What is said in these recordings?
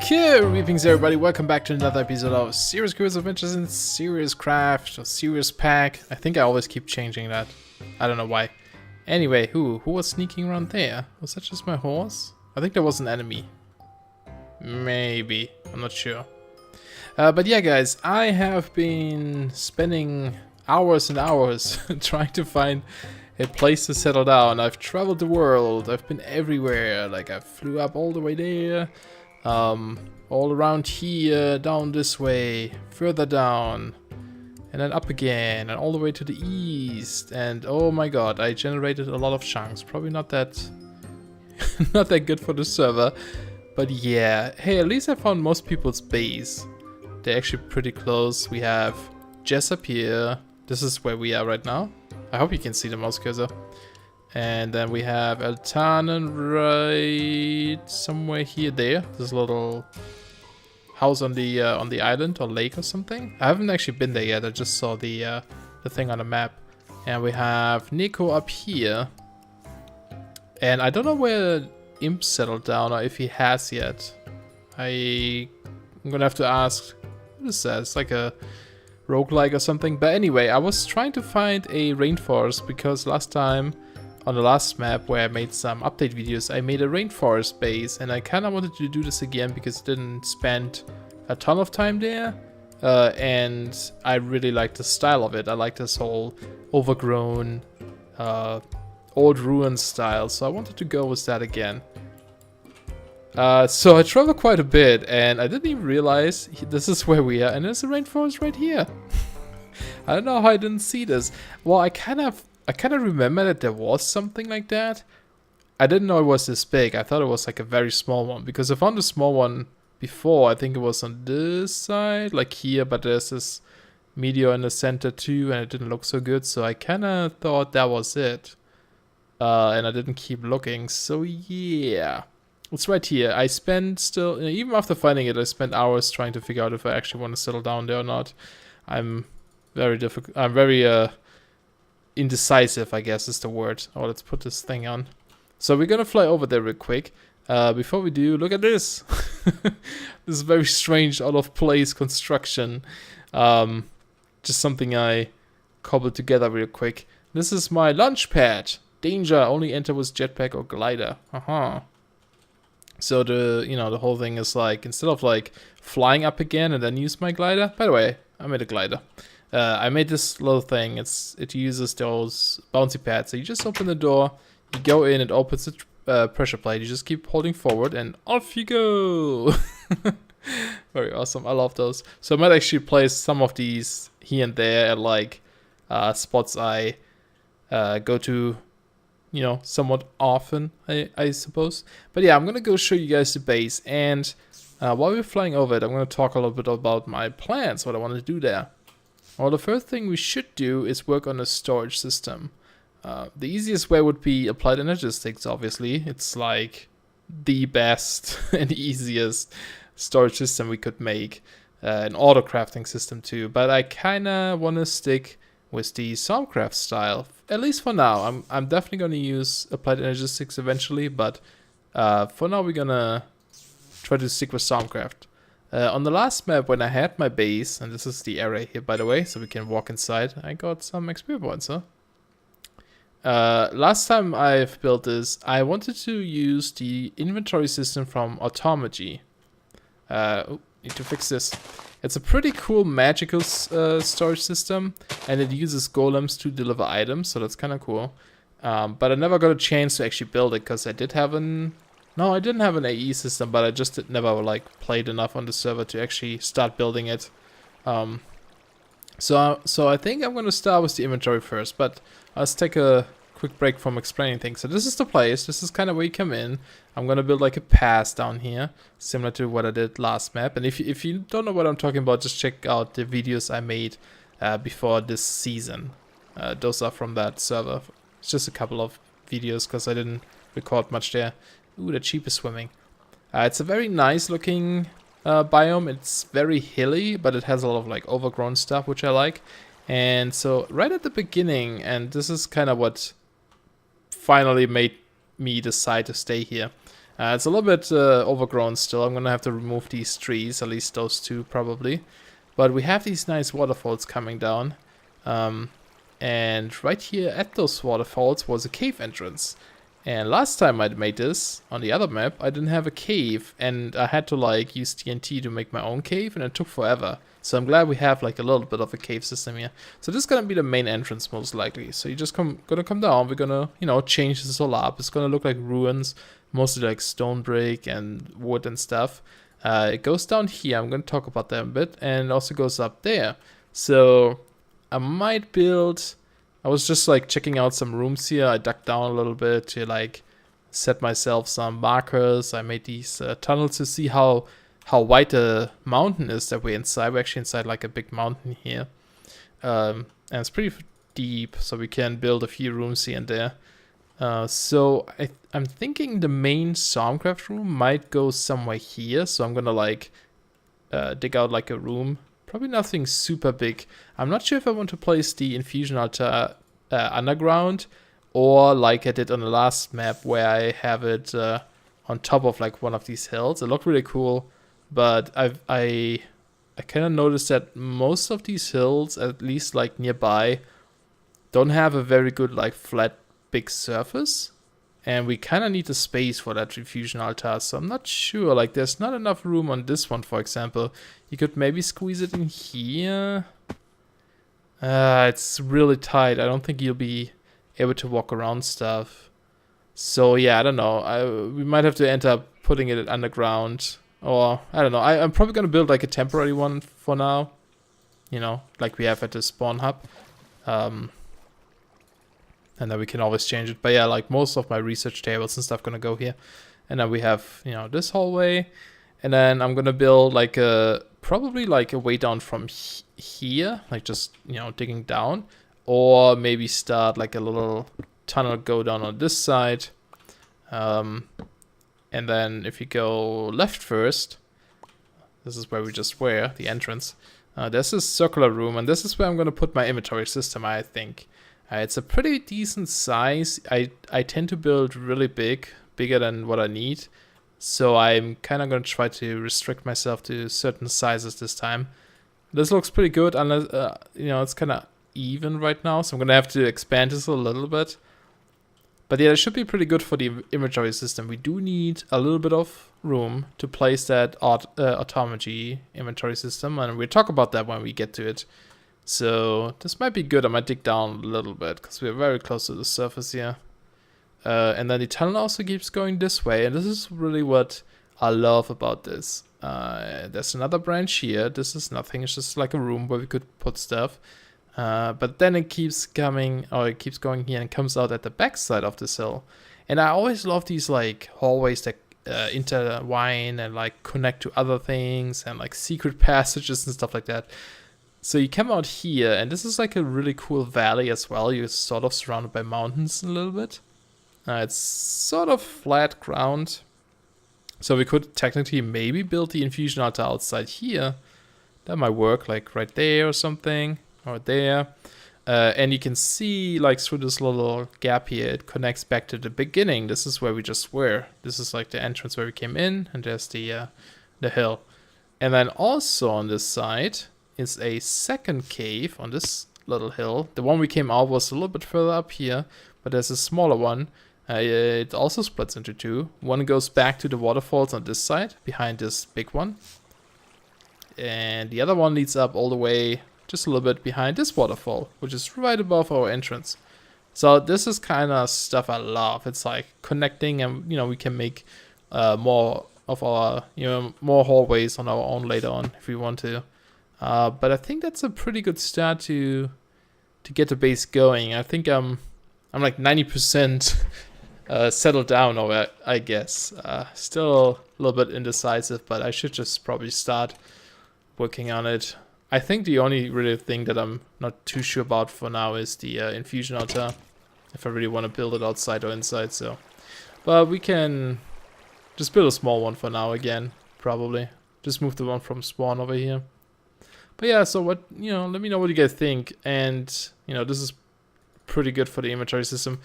Greetings everybody, welcome back to another episode of Serious Curious Adventures in SeriousCraft or SeriousPack. I think I always keep changing that. I don't know why. Anyway, who was sneaking around there? Was that just my horse? I think there was an enemy. Maybe, I'm not sure. But yeah guys, I have been spending hours and hours trying to find a place to settle down. I've traveled the world, I've been everywhere, like I flew up all the way there. All around here, down this way, further down, and then up again, and all the way to the east. And oh my god, I generated a lot of chunks. Probably not that, not that good for the server, but yeah. Hey, at least I found most people's base. They're actually pretty close. We have Jess up here. This is where we are right now. I hope you can see the mouse cursor. And then we have Altanen right somewhere here. There, this little house on the island or lake or something. I haven't actually been there yet. I just saw the thing on the map. And we have Nico up here. And I don't know where Imp settled down or if he has yet. I'm gonna have to ask. What is that? It's like a roguelike or something. But anyway, I was trying to find a rainforest because last time, on the last map where I made some update videos, I made a rainforest base, and I kind of wanted to do this again because I didn't spend a ton of time there, and I really like the style of it. I like this whole overgrown, old ruin style, so I wanted to go with that again. So I traveled quite a bit, and I didn't even realize this is where we are, and there's a rainforest right here. I don't know how I didn't see this. Well, I kind of remember that there was something like that. I didn't know it was this big. I thought it was like a very small one because I found a small one before. I think it was on this side, like here, but there's this meteor in the center too, and it didn't look so good. So I kind of thought that was it. And I didn't keep looking. So yeah, it's right here. I spent still, even after finding it, I spent hours trying to figure out if I actually want to settle down there or not. I'm very indecisive, I guess is the word. Oh, let's put this thing on. So we're gonna fly over there real quick. Before we do, look at this. This is very strange, out of place construction. Just something I cobbled together real quick. This is my launch pad. Danger, only enter with jetpack or glider. So the whole thing is like, instead of like flying up again and then use my glider. By the way, I made a glider. I made this little thing. It uses those bouncy pads. So you just open the door, you go in, it opens the pressure plate. You just keep holding forward, and off you go. Very awesome. I love those. So I might actually place some of these here and there at like spots I go to, somewhat often, I suppose. But yeah, I'm gonna go show you guys the base, and while we're flying over it, I'm gonna talk a little bit about my plans, what I want to do there. Well, the first thing we should do is work on a storage system. The easiest way would be applied energistics, obviously. It's like the best and easiest storage system we could make. An auto crafting system too. But I kind of want to stick with the Thaumcraft style, at least for now. I'm definitely going to use applied energistics eventually, but for now we're going to try to stick with Thaumcraft. On the last map, when I had my base, and this is the area here, by the way, so we can walk inside, I got some XP points, huh? Last time I've built this, I wanted to use the inventory system from Automagy. Need to fix this. It's a pretty cool magical storage system, and it uses golems to deliver items, so that's kind of cool. But I never got a chance to actually build it, because I did have No, I didn't have an AE system, but I just never like played enough on the server to actually start building it. So I think I'm gonna start with the inventory first, but let's take a quick break from explaining things. So this is the place. This is kind of where you come in. I'm gonna build like a pass down here, similar to what I did last map. And if you don't know what I'm talking about, just check out the videos I made before this season. Those are from that server. It's just a couple of videos because I didn't record much there. Ooh, the sheep is swimming. It's a very nice looking biome. It's very hilly, but it has a lot of like overgrown stuff, which I like. And so right at the beginning, and this is kind of what finally made me decide to stay here. It's a little bit overgrown still. I'm gonna have to remove these trees, at least those two probably. But we have these nice waterfalls coming down. And right here at those waterfalls was a cave entrance. And last time I made this on the other map, I didn't have a cave, and I had to like use TNT to make my own cave, and it took forever. So I'm glad we have like a little bit of a cave system here. So this is gonna be the main entrance most likely. So you're just gonna come down. We're gonna, you know, change this all up. It's gonna look like ruins, mostly like stone brick and wood and stuff. It goes down here. I'm gonna talk about that a bit, and it also goes up there. So I might build. I was just like checking out some rooms here. I dug down a little bit to like set myself some markers. I made these tunnels to see how wide the mountain is that we're inside. We're actually inside like a big mountain here. And it's pretty deep, so we can build a few rooms here and there. So I'm thinking the main Thaumcraft room might go somewhere here. So I'm gonna like dig out like a room. Probably nothing super big. I'm not sure if I want to place the infusion altar underground, or like I did on the last map where I have it on top of like one of these hills. It looked really cool, but I kind of noticed that most of these hills, at least like nearby, don't have a very good like flat big surface. And we kind of need the space for that infusion altar, so I'm not sure. Like, there's not enough room on this one, for example. You could maybe squeeze it in here. It's really tight. I don't think you'll be able to walk around stuff. So, yeah, I don't know. We might have to end up putting it underground. Or, I don't know. I'm probably going to build, like, a temporary one for now. You know, like we have at the spawn hub. And then we can always change it. But yeah, like most of my research tables and stuff gonna go here. And then we have, you know, this hallway. And then I'm gonna build like probably like a way down from here. Like just, you know, digging down. Or maybe start like a little tunnel go down on this side. And then if you go left first, this is where we just were, the entrance. There's this circular room, and this is where I'm gonna put my inventory system, I think. It's a pretty decent size. I tend to build really bigger than what I need. So I'm kind of going to try to restrict myself to certain sizes this time. This looks pretty good, unless, you know, it's kind of even right now. So I'm going to have to expand this a little bit. But yeah, it should be pretty good for the inventory system. We do need a little bit of room to place that automagy inventory system. And we'll talk about that when we get to it. So this might be good. I might dig down a little bit because we're very close to the surface here. And then the tunnel also keeps going this way. And this is really what I love about this. There's another branch here. This is nothing. It's just like a room where we could put stuff. But then it keeps coming, or it keeps going here and comes out at the back side of this hill. And I always love these like hallways that intertwine and like connect to other things and like secret passages and stuff like that. So you come out here, and this is like a really cool valley as well. You're sort of surrounded by mountains a little bit. It's sort of flat ground. So we could technically maybe build the infusion altar outside here. That might work, like right there or something, or there. And you can see, like through this little gap here, it connects back to the beginning. This is where we just were. This is like the entrance where we came in, and there's the hill. And then also on this side is a second cave on this little hill. The one we came out was a little bit further up here, but there's a smaller one. It also splits into two. One goes back to the waterfalls on this side, behind this big one. And the other one leads up all the way just a little bit behind this waterfall, which is right above our entrance. So this is kind of stuff I love. It's like connecting, and, you know, we can make more of our, you know, more hallways on our own later on if we want to. But I think that's a pretty good start to get the base going. I think I'm like 90% settled down over, I guess. Still a little bit indecisive, but I should just probably start working on it. I think the only really thing that I'm not too sure about for now is the infusion altar. If I really want to build it outside or inside, so. But we can just build a small one for now again, probably. Just move the one from spawn over here. But yeah, so what, you know, let me know what you guys think. And, you know, this is pretty good for the inventory system.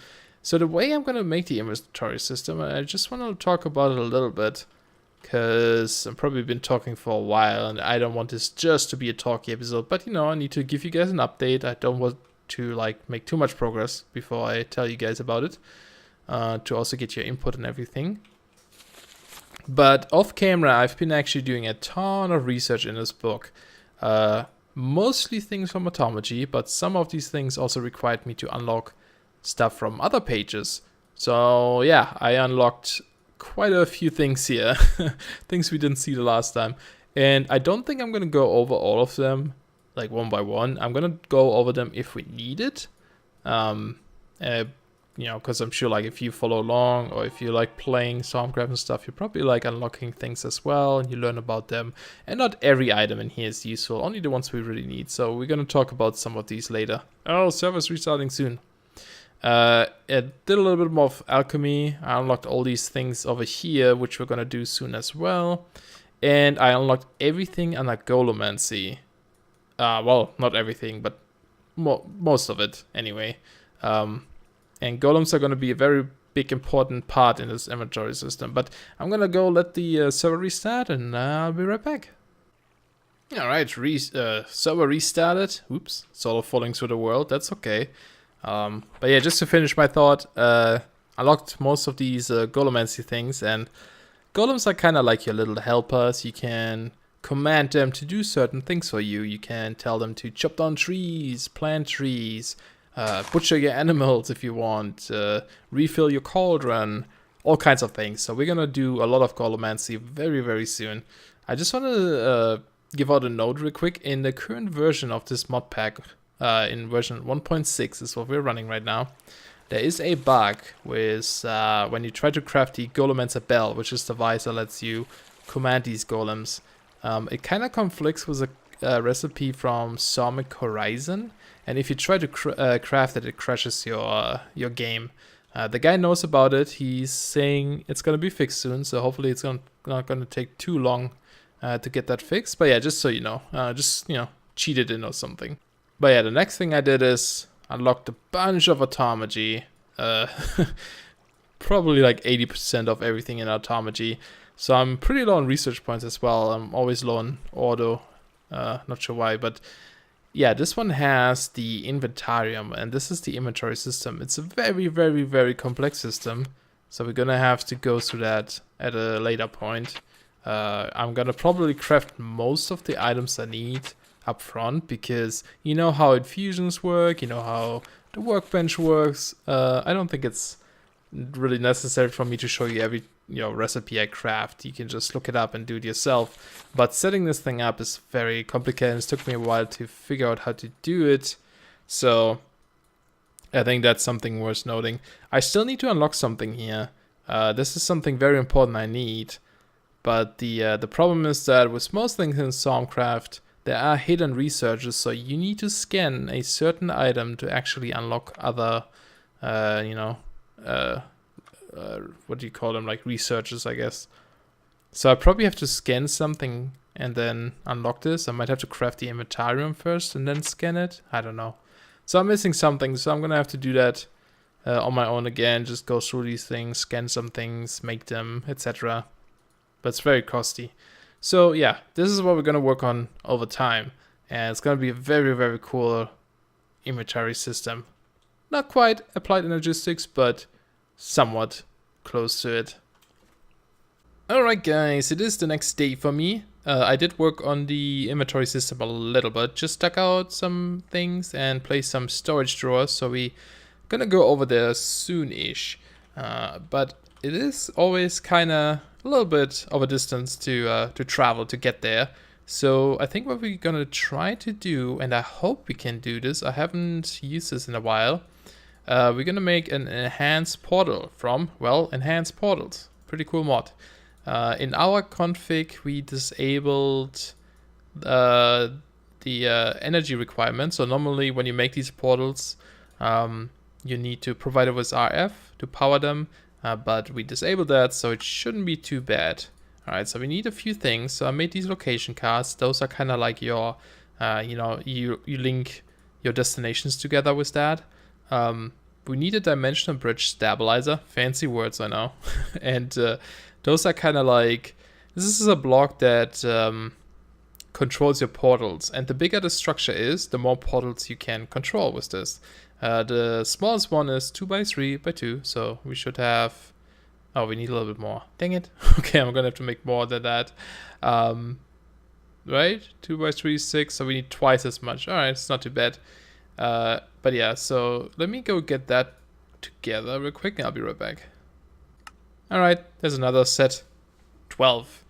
So the way I'm going to make the inventory system, I just want to talk about it a little bit, because I've probably been talking for a while and I don't want this just to be a talky episode, but you know, I need to give you guys an update. I don't want to like make too much progress before I tell you guys about it, to also get your input and everything. But off camera, I've been actually doing a ton of research in this book. Mostly things from Automology, but some of these things also required me to unlock stuff from other pages. So yeah, I unlocked quite a few things here, things we didn't see the last time. And I don't think I'm going to go over all of them, like one by one. I'm going to go over them if we need it. You know, because I'm sure like if you follow along or if you like playing Thaumcraft and stuff, you're probably like unlocking things as well and you learn about them. And not every item in here is useful, only the ones we really need. So we're going to talk about some of these later. Oh, server's restarting soon. I did a little bit more of alchemy. I unlocked all these things over here, which we're going to do soon as well. And I unlocked everything under Golemancy. Well, not everything, but most of it anyway. And golems are going to be a very big important part in this inventory system. But I'm going to go let the server restart and I'll be right back. Alright, server restarted. Oops, sort of falling through the world. That's okay. But yeah, just to finish my thought, I unlocked most of these golemancy things. And golems are kind of like your little helpers. You can command them to do certain things for you. You can tell them to chop down trees, plant trees, butcher your animals if you want, refill your cauldron, all kinds of things. So we're gonna do a lot of golemancy very, very soon. I just want to give out a note real quick. In the current version of this mod pack, in version 1.6 is what we're running right now, there is a bug with when you try to craft the Golemancer Bell, which is the device that lets you command these golems. It kind of conflicts with a recipe from Sonic Horizon. And if you try to craft it, it crashes your game. The guy knows about it. He's saying it's going to be fixed soon, so hopefully it's not going to take too long to get that fixed. But yeah, just so you know, cheat it in or something. But yeah, the next thing I did is unlocked a bunch of Automology. Probably like 80% of everything in Automology. So I'm pretty low on research points as well. I'm always low on auto. Not sure why, but yeah, this one has the inventarium, and this is the inventory system. It's a very, very, very complex system, so we're gonna have to go through that at a later point. I'm gonna probably craft most of the items I need up front, because you know how infusions work, you know how the workbench works. I don't think it's really necessary for me to show you every recipe I craft. You can just look it up and do it yourself. But setting this thing up is very complicated. It took me a while to figure out how to do it. So I think that's something worth noting. I still need to unlock something here. This is something very important I need. But the problem is that with most things in Thaumcraft, there are hidden researches. So you need to scan a certain item to actually unlock other, what do you call them, like researches, I guess. So I probably have to scan something and then unlock this. I might have to craft the inventarium first and then scan it. I don't know. So I'm missing something, so I'm gonna have to do that on my own again. Just go through these things, scan some things, make them, etc. But it's very costly. So yeah, this is what we're gonna work on over time, and it's gonna be a very, very cool inventory system. Not quite applied energistics, but somewhat close to it. Alright guys, it is the next day for me. I did work on the inventory system a little bit, just took out some things and placed some storage drawers, so we gonna go over there soon-ish. But it is always kinda a little bit of a distance to travel to get there. So I think what we're gonna try to do, and I hope we can do this, I haven't used this in a while. We're gonna make an enhanced portal from, well, enhanced portals. Pretty cool mod. In our config, we disabled the energy requirement. So normally when you make these portals, you need to provide it with RF to power them, but we disabled that, so it shouldn't be too bad. Alright, so we need a few things. So I made these location cards. Those are kind of like your, you link your destinations together with that. we need a dimensional bridge stabilizer. Fancy words, I know. And those are kind of like, this is a block that controls your portals. And the bigger the structure is, the more portals you can control with this. The smallest one is 2x3x2, so we should have... Oh, we need a little bit more. Dang it. Okay, I'm gonna have to make more than that. Right? 2x3 is 6, so we need twice as much. Alright, it's not too bad. But yeah, so let me go get that together real quick and I'll be right back. Alright, there's another set. 12.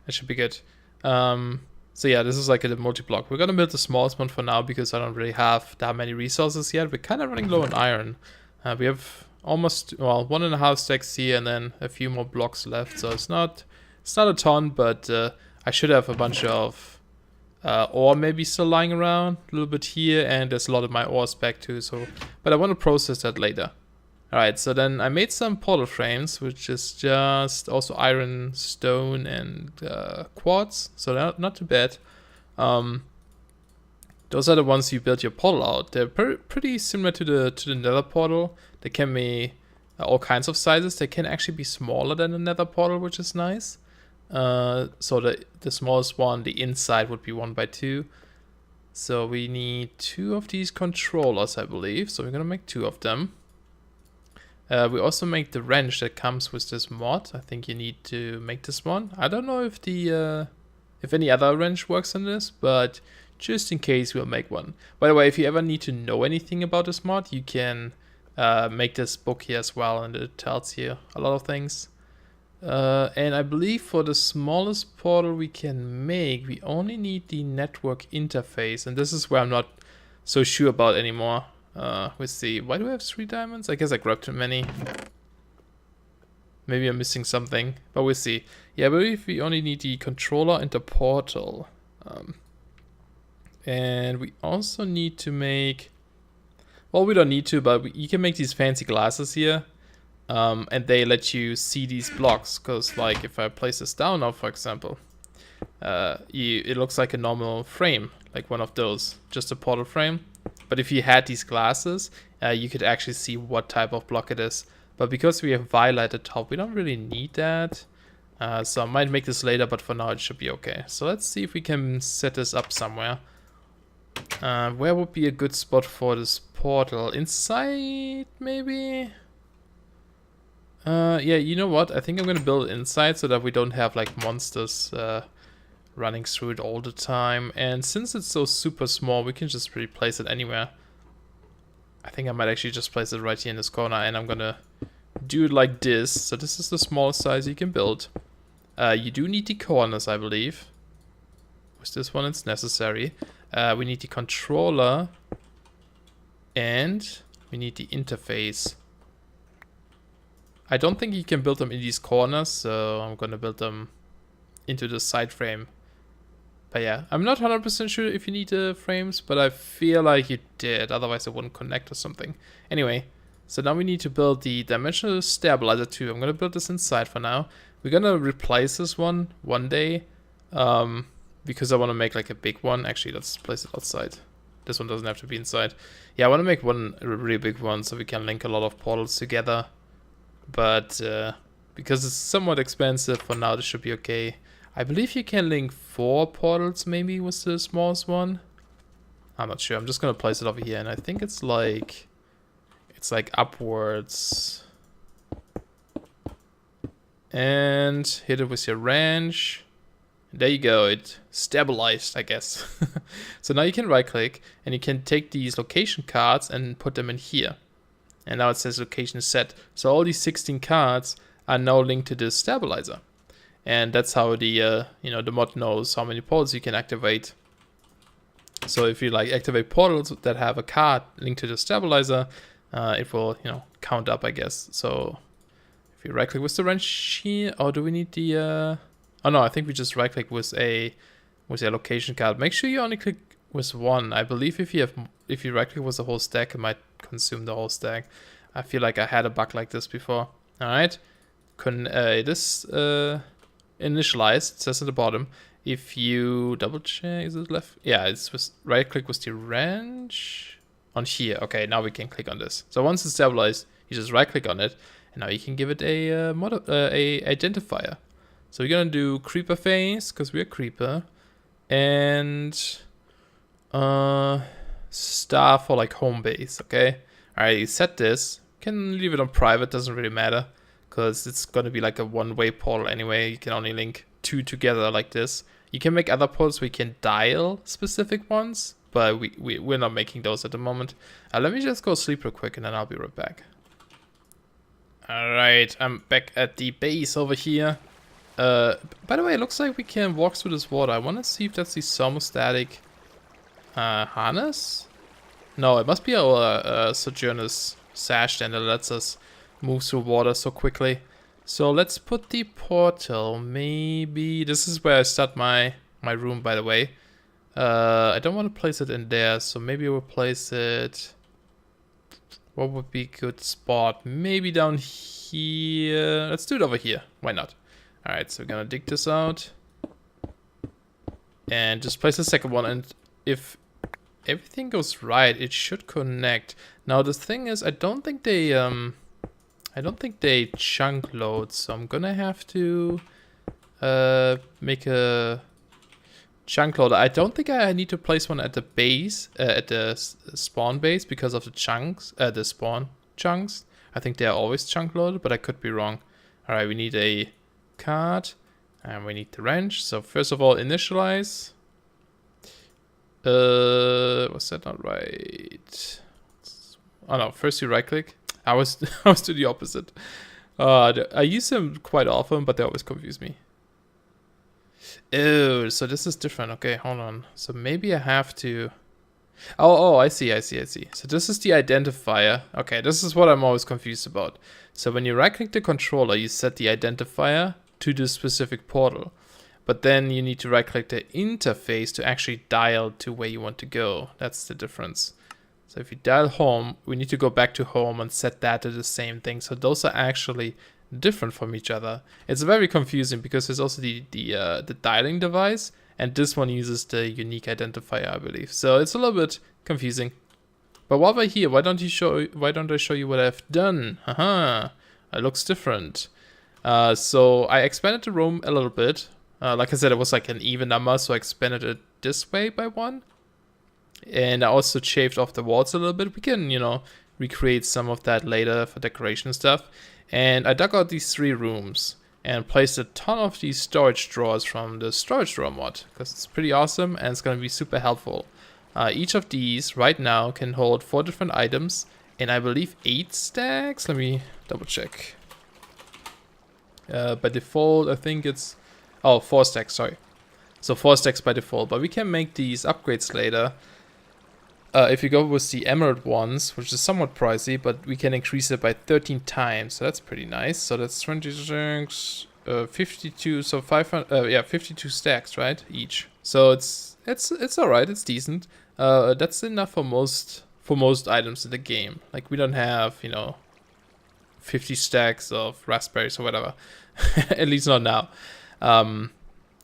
That should be good. So yeah, this is like a multi-block. We're gonna build the smallest one for now because I don't really have that many resources yet. We're kind of running low on iron. We have almost, well, 1.5 stacks here and then a few more blocks left. So it's not a ton, but I should have a bunch of ore maybe still lying around, a little bit here, and there's a lot of my ores back too. So, but I want to process that later. Alright, so then I made some portal frames, which is just also iron, stone, and quartz. So not too bad. Those are the ones you build your portal out. They're pretty similar to the nether portal. They can be all kinds of sizes. They can actually be smaller than the nether portal, which is nice. So the smallest one, the inside, would be 1x2. So we need 2 of these controllers, I believe. So we're gonna make 2 of them. We also make the wrench that comes with this mod. I think you need to make this one. I don't know if if any other wrench works on this, but just in case, we'll make one. By the way, if you ever need to know anything about this mod, you can make this book here as well, and it tells you a lot of things. And I believe for the smallest portal we can make, we only need the network interface, and this is where I'm not so sure about anymore. With the... Why do I have 3 diamonds? I guess I grabbed too many. Maybe I'm missing something, but we'll see. Yeah, I believe we only need the controller and the portal. And we also need to make... Well, we don't need to, but you can make these fancy glasses here. And they let you see these blocks, because like if I place this down now, for example, it looks like a normal frame, like one of those, just a portal frame. But if you had these glasses, you could actually see what type of block it is. But because we have violet at the top, we don't really need that. So I might make this later, but for now it should be okay. So let's see if we can set this up somewhere. Where would be a good spot for this portal? Inside, maybe? Yeah, you know what? I think I'm gonna build it inside so that we don't have like monsters running through it all the time. And since it's so super small, we can just really place it anywhere. I think I might actually just place it right here in this corner, and I'm gonna do it like this. So this is the smallest size you can build. You do need the corners, I believe. With this one it's necessary. We need the controller and we need the interface. I don't think you can build them in these corners, so I'm gonna build them into the side frame. But yeah, I'm not 100% sure if you need the frames, but I feel like you did, otherwise it wouldn't connect or something. Anyway, so now we need to build the dimensional stabilizer too. I'm gonna build this inside for now. We're gonna replace this one day, because I want to make like a big one. Actually, let's place it outside. This one doesn't have to be inside. Yeah, I want to make one really big one so we can link a lot of portals together. But because it's somewhat expensive, for now this should be okay. I believe you can link 4 portals maybe with the smallest one. I'm not sure. I'm just gonna place it over here, and I think it's like upwards. And hit it with your wrench. There you go. It stabilized, I guess. So now you can right click and you can take these location cards and put them in here. And now it says location set. So all these 16 cards are now linked to this stabilizer. And that's how the the mod knows how many portals you can activate. So if you like activate portals that have a card linked to the stabilizer, it will count up, I guess. So if you right click with the wrench here, or do we need the oh no, I think we just right click with a location card. Make sure you only click with one. I believe if you right click with the whole stack, it might consume the whole stack. I feel like I had a bug like this before. All right, this initialized, it says at the bottom. If you double check, is it left? Yeah, it's with right click with the wrench. on here. Okay, now we can click on this. So once it's stabilized, you just right click on it, and now you can give it a identifier. So we're gonna do creeper face because we're a creeper, and star for like home base. Okay, all right, you set this. You can leave it on private, doesn't really matter, because it's gonna be like a one-way portal anyway. You can only link two together like this. You can make other portals where you can dial specific ones, but we're not making those at the moment. Let me just go sleep real quick and then I'll be right back. Alright, I'm back at the base over here. By the way, it looks like we can walk through this water. I want to see if that's the thermostatic harness? No, it must be our Sojourner's sash then that lets us move through water so quickly. So let's put the portal, maybe, this is where I start my room, by the way. I don't want to place it in there, so maybe we'll place it, what would be a good spot? Maybe down here, let's do it over here, why not? Alright, so we're gonna dig this out. And just place the second one, and if everything goes right, it should connect. Now the thing is, I don't think they chunk load, so I'm gonna have to make a chunk loader. I don't think I need to place one at the base, at the spawn base, because of the chunks, the spawn chunks. I think they are always chunk loaded, but I could be wrong. Alright, we need a card, and we need the wrench. So first of all, initialize. Was that not right? Oh no, first you right click. I was to the opposite. I use them quite often, but they always confuse me. Oh, so this is different. Okay, hold on. So maybe I have to... Oh, I see. So this is the identifier. Okay, this is what I'm always confused about. So when you right-click the controller, you set the identifier to the specific portal. But then you need to right-click the interface to actually dial to where you want to go. That's the difference. So if you dial home, we need to go back to home and set that to the same thing. So those are actually different from each other. It's very confusing because there's also the dialing device, and this one uses the unique identifier, I believe. So it's a little bit confusing. But while we're here, why don't I show you what I've done? Haha, it looks different. So I expanded the room a little bit. Like I said, it was like an even number, so I expanded it this way by 1. And I also shaved off the walls a little bit. We can, recreate some of that later for decoration stuff. And I dug out these 3 rooms and placed a ton of these storage drawers from the storage drawer mod, because it's pretty awesome and it's going to be super helpful. Each of these right now can hold 4 different items, and I believe 8 stacks. Let me double check. By default, I think it's... Oh, 4 stacks, sorry. So 4 stacks by default, but we can make these upgrades later. If you go with the emerald ones, which is somewhat pricey, but we can increase it by 13 times, so that's pretty nice. So that's 26, 52, so 500, 52 stacks, right, each. So it's all right, it's decent. That's enough for most items in the game. Like we don't have 50 stacks of raspberries or whatever, at least not now.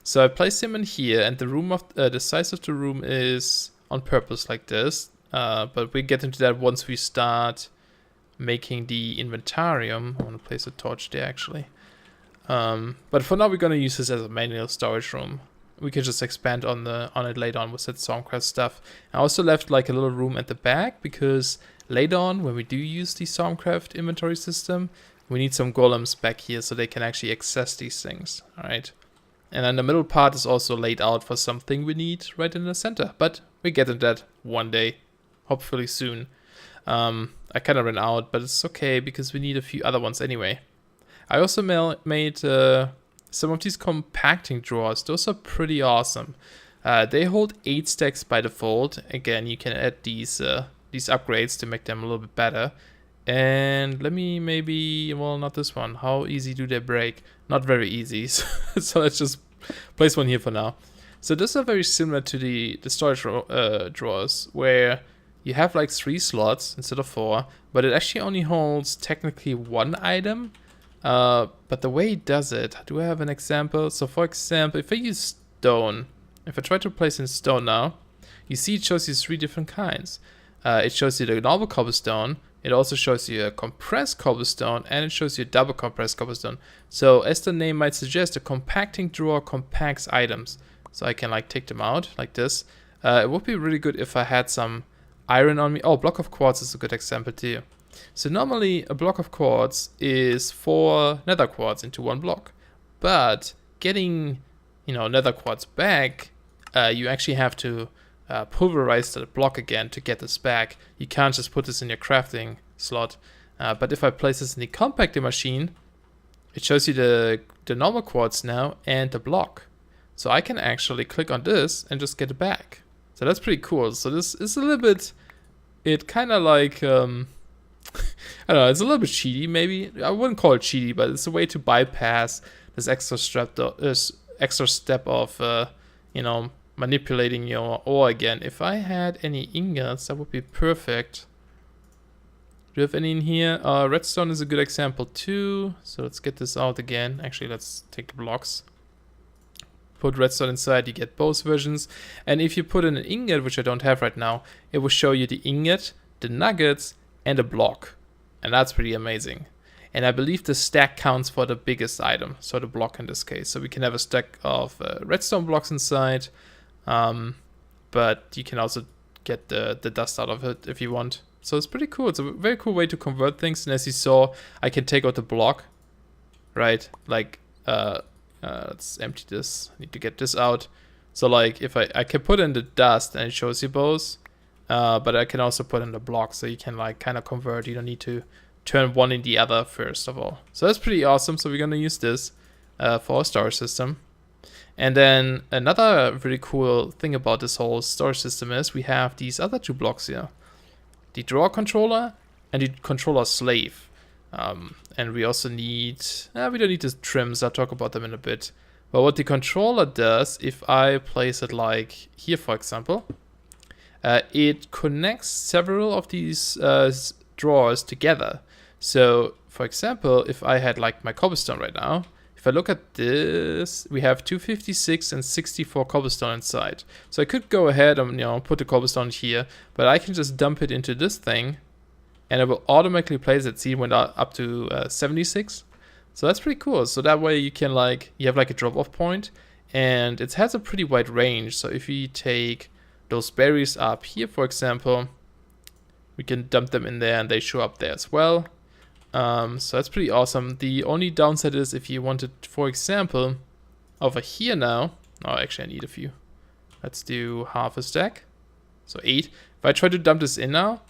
So I placed him in here, and the room of the size of the room is on purpose like this, but we get into that once we start making the inventarium. I want to place a torch there actually, but for now we're going to use this as a manual storage room. We can just expand on it later on with that Thaumcraft stuff. I also left like a little room at the back, because later on when we do use the Thaumcraft inventory system, we need some golems back here so they can actually access these things. All right. And then the middle part is also laid out for something we need right in the center. But we get into that one day, hopefully soon. I kind of ran out, but it's okay because we need a few other ones anyway. I also made some of these compacting drawers. Those are pretty awesome. They hold 8 stacks by default. Again, you can add these upgrades to make them a little bit better. And let me maybe, well, not this one. How easy do they break? Not very easy. So let's just place one here for now. So these are very similar to the storage drawers, where you have like 3 slots instead of 4, but it actually only holds technically 1 item. But the way it does it, do I have an example? So for example, if I use stone, if I try to place in stone now, you see it shows you 3 different kinds. It shows you the normal cobblestone. It also shows you a compressed cobblestone, and it shows you a double compressed cobblestone. So as the name might suggest, a compacting drawer compacts items. So I can like take them out like this. It would be really good if I had some iron on me. Oh, block of quartz is a good example too. So normally a block of quartz is 4 nether quartz into 1 block. But getting, nether quartz back, you actually have to pulverize the block again to get this back. You can't just put this in your crafting slot. But if I place this in the compacting machine, it shows you the normal quartz now and the block. So I can actually click on this and just get it back. So that's pretty cool. So this is a little bit, it kind of like, I don't know, it's a little bit cheaty maybe. I wouldn't call it cheaty, but it's a way to bypass this extra step of, manipulating your ore again. If I had any ingots, that would be perfect. Do you have any in here? Redstone is a good example too. So let's get this out again. Actually, let's take the blocks. Put redstone inside, you get both versions. And if you put in an ingot, which I don't have right now, it will show you the ingot, the nuggets, and a block. And that's pretty amazing. And I believe the stack counts for the biggest item, so the block in this case. So we can have a stack of redstone blocks inside, but you can also get the dust out of it if you want. So it's pretty cool. It's a very cool way to convert things. And as you saw, I can take out the block, right? Like, let's empty this. I need to get this out. So like, if I can put in the dust and it shows you both, but I can also put in the block, so you can like kind of convert. You don't need to turn one in the other first of all. So that's pretty awesome. So we're going to use this for our storage system. And then another really cool thing about this whole storage system is we have these other 2 blocks here. The drawer controller and the controller slave. And we also need, we don't need the trims, I'll talk about them in a bit. But what the controller does, if I place it like here for example, it connects several of these drawers together. So for example, if I had like my cobblestone right now, if I look at this, we have 256 and 64 cobblestone inside. So I could go ahead and put the cobblestone here, but I can just dump it into this thing and it will automatically place it. See, it went up to 76. So that's pretty cool. So that way you can you have like a drop off point, and it has a pretty wide range. So if we take those berries up here, for example, we can dump them in there and they show up there as well. So that's pretty awesome. The only downside is if you wanted, for example, over here now. Oh, actually I need a few. Let's do half a stack. So 8. If I try to dump this in now,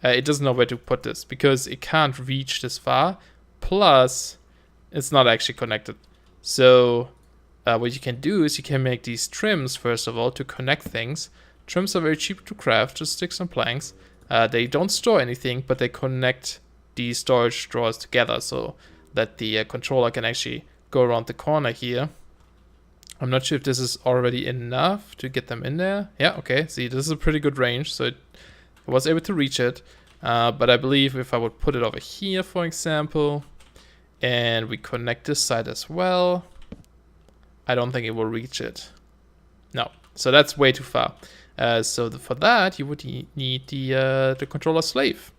it doesn't know where to put this because it can't reach this far. Plus, it's not actually connected. So what you can do is you can make these trims, first of all, to connect things. Trims are very cheap to craft, just stick some planks. They don't store anything, but they connect the storage drawers together so that the controller can actually go around the corner here. I'm not sure if this is already enough to get them in there. Yeah, okay. See, this is a pretty good range, so it was able to reach it. But I believe if I would put it over here, for example, and we connect this side as well, I don't think it will reach it. No, so that's way too far. For that, you would need the controller slave.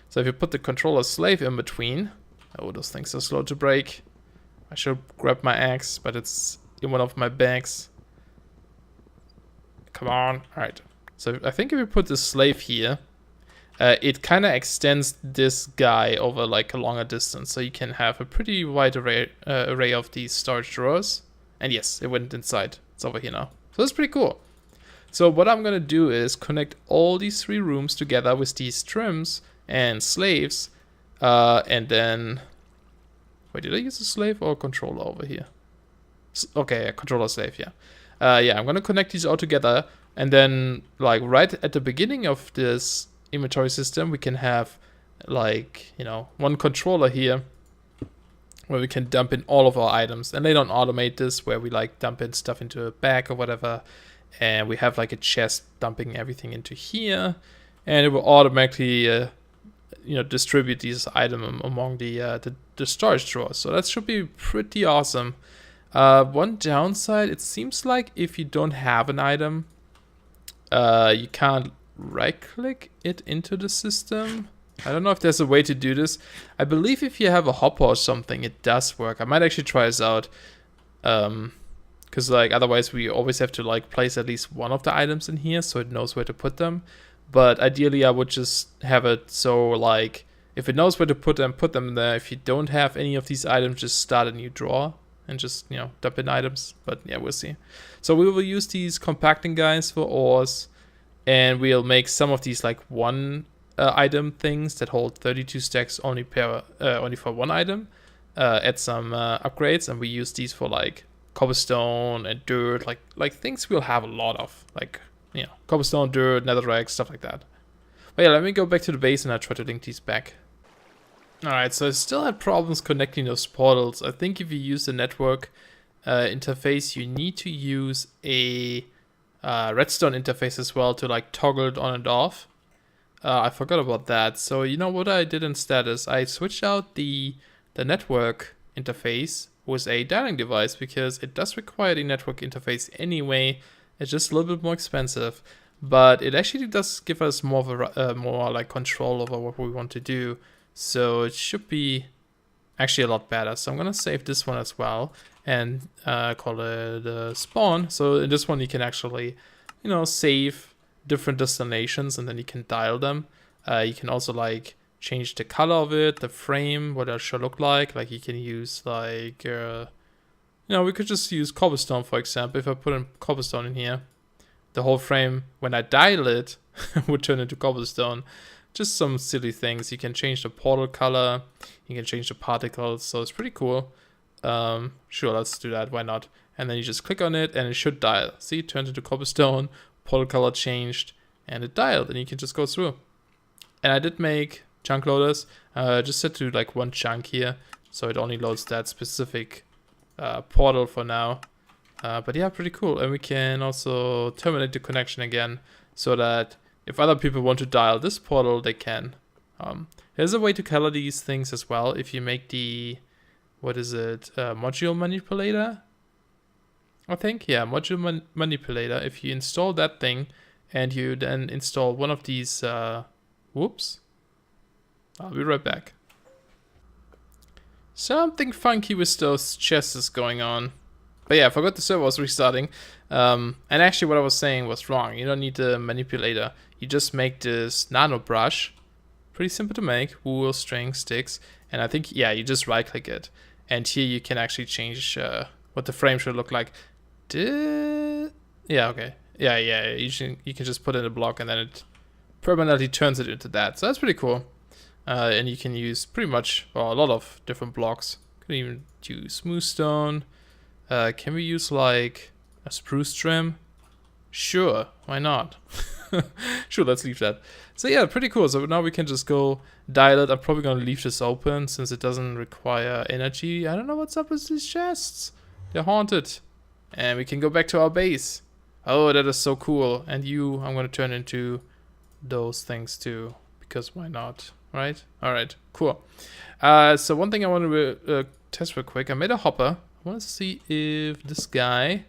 So if you put the controller slave in between, oh, those things are slow to break. I should grab my axe, but it's in one of my bags. Come on. All right. So I think if you put the slave here, it kind of extends this guy over like a longer distance. So you can have a pretty wide array of these storage drawers. And yes, it went inside. It's over here now. So that's pretty cool. So what I'm going to do is connect all these 3 rooms together with these trims and slaves. And then... Wait, did I use a slave or a controller over here? Okay, a controller slave, yeah. Yeah, I'm going to connect these all together. And then, like, right at the beginning of this inventory system, we can have, like, one controller here where we can dump in all of our items. And they don't automate this, where we, like, dump in stuff into a bag or whatever. And we have, like, a chest dumping everything into here. And it will automatically, distribute these items among the storage drawers. So that should be pretty awesome. One downside, it seems like if you don't have an item, you can't right click it into the system. I don't know if there's a way to do this. I believe if you have a hopper or something, it does work. I might actually try this out. Because like otherwise we always have to like place at least one of the items in here so it knows where to put them. But ideally I would just have it so like if it knows where to put them there. If you don't have any of these items, just start a new drawer and just, you know, dump in items. But yeah, we'll see. So we will use these compacting guys for ores, and we'll make some of these like one item things that hold 32 stacks only for one item. Add some upgrades, and we use these for like cobblestone and dirt, like things we'll have a lot of, like, you know, cobblestone, dirt, netherrack, stuff like that. But yeah, let me go back to the base and I'll try to link these back. Alright, so I still had problems connecting those portals. I think if you use the network interface, you need to use a redstone interface as well to like toggle it on and off. I forgot about that. So you know what I did instead is I switched out the network interface with a dialing device, because it does require the network interface anyway. It's just a little bit more expensive, but it actually does give us more of a more like control over what we want to do. So it should be actually a lot better. So I'm gonna save this one as well and call it spawn. So in this one you can actually, you know, save different destinations and then you can dial them. You can also like change the color of it, the frame, what it should look like. Like you can use like, you know, we could just use cobblestone, for example. If I put in cobblestone in here, the whole frame, when I dial it, would turn into cobblestone. Just some silly things. You can change the portal color, you can change the particles, so it's pretty cool. Sure, let's do that, why not? And then you just click on it and it should dial. See, it turned into cobblestone, portal color changed, and it dialed, and you can just go through. And I did make chunk loaders, just set to like one chunk here, so it only loads that specific portal for now. But yeah, pretty cool. And we can also terminate the connection again, so that if other people want to dial this portal, they can. There's a way to color these things as well. If you make the, what is it, module manipulator? I think, yeah, module manipulator. If you install that thing and you then install one of these, whoops. I'll be right back. Something funky with those chests is going on. But yeah, I forgot the server was restarting. And actually what I was saying was wrong. You don't need the manipulator. You just make this nano brush. Pretty simple to make. Wool, string, sticks. And I think, yeah, you just right click it. And here you can actually change what the frame should look like. Yeah, okay. Yeah, you can just put in a block and then it permanently turns it into that. So that's pretty cool. And you can use pretty much, well, a lot of different blocks. You can even use smooth stone. Can we use like a spruce trim? Sure, why not? Sure, let's leave that. So yeah, pretty cool. So now we can just go dial it. I'm probably going to leave this open since it doesn't require energy. I don't know what's up with these chests. They're haunted. And we can go back to our base. Oh, that is so cool. And you, I'm going to turn into those things too. Because why not, right? Alright, cool. So one thing I want to test real quick. I made a hopper. I want to see if this guy,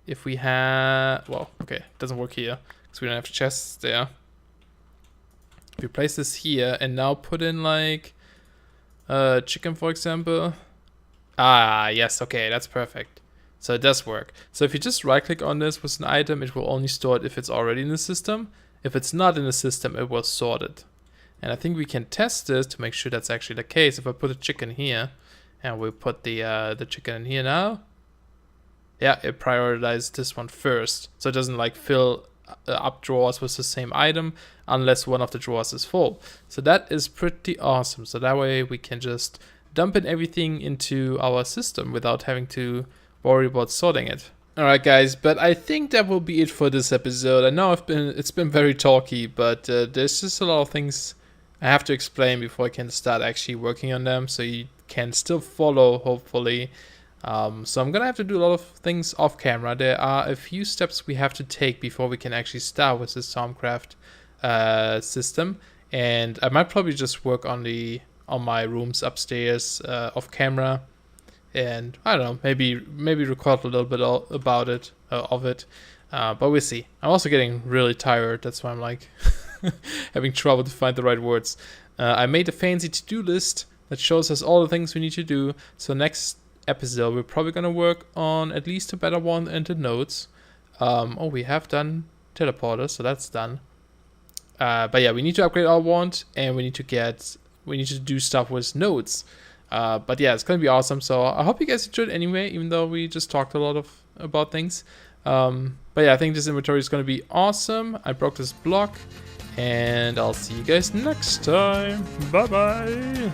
if we have, well, okay, it doesn't work here because we don't have chests there. If we place this here and now put in like chicken, for example. Ah, yes, okay, that's perfect. So it does work. So if you just right click on this with an item, it will only store it if it's already in the system. If it's not in the system, it will sort it. And I think we can test this to make sure that's actually the case. If I put a chicken here, and we put the chicken in here now. Yeah, it prioritizes this one first. So it doesn't like fill up drawers with the same item unless one of the drawers is full. So that is pretty awesome. So that way we can just dump in everything into our system without having to worry about sorting it. Alright guys, but I think that will be it for this episode. I know it's been very talky, but there's just a lot of things I have to explain before I can start actually working on them. So you can still follow, hopefully. So I'm gonna have to do a lot of things off camera. There are a few steps we have to take before we can actually start with this Thaumcraft system, and I might probably just work on my rooms upstairs off camera, and I don't know, maybe record a little bit about it of it. But we'll see. I'm also getting really tired. That's why I'm like having trouble to find the right words. I made a fancy to-do list that shows us all the things we need to do. So next episode, we're probably going to work on at least a better one and the nodes. Oh, we have done teleporter, so that's done. But yeah, we need to upgrade our wand, and we need to do stuff with nodes. But yeah, it's gonna be awesome. So I hope you guys enjoyed anyway, even though we just talked a lot about things. But yeah, I think this inventory is gonna be awesome. I broke this block, and I'll see you guys next time. Bye bye.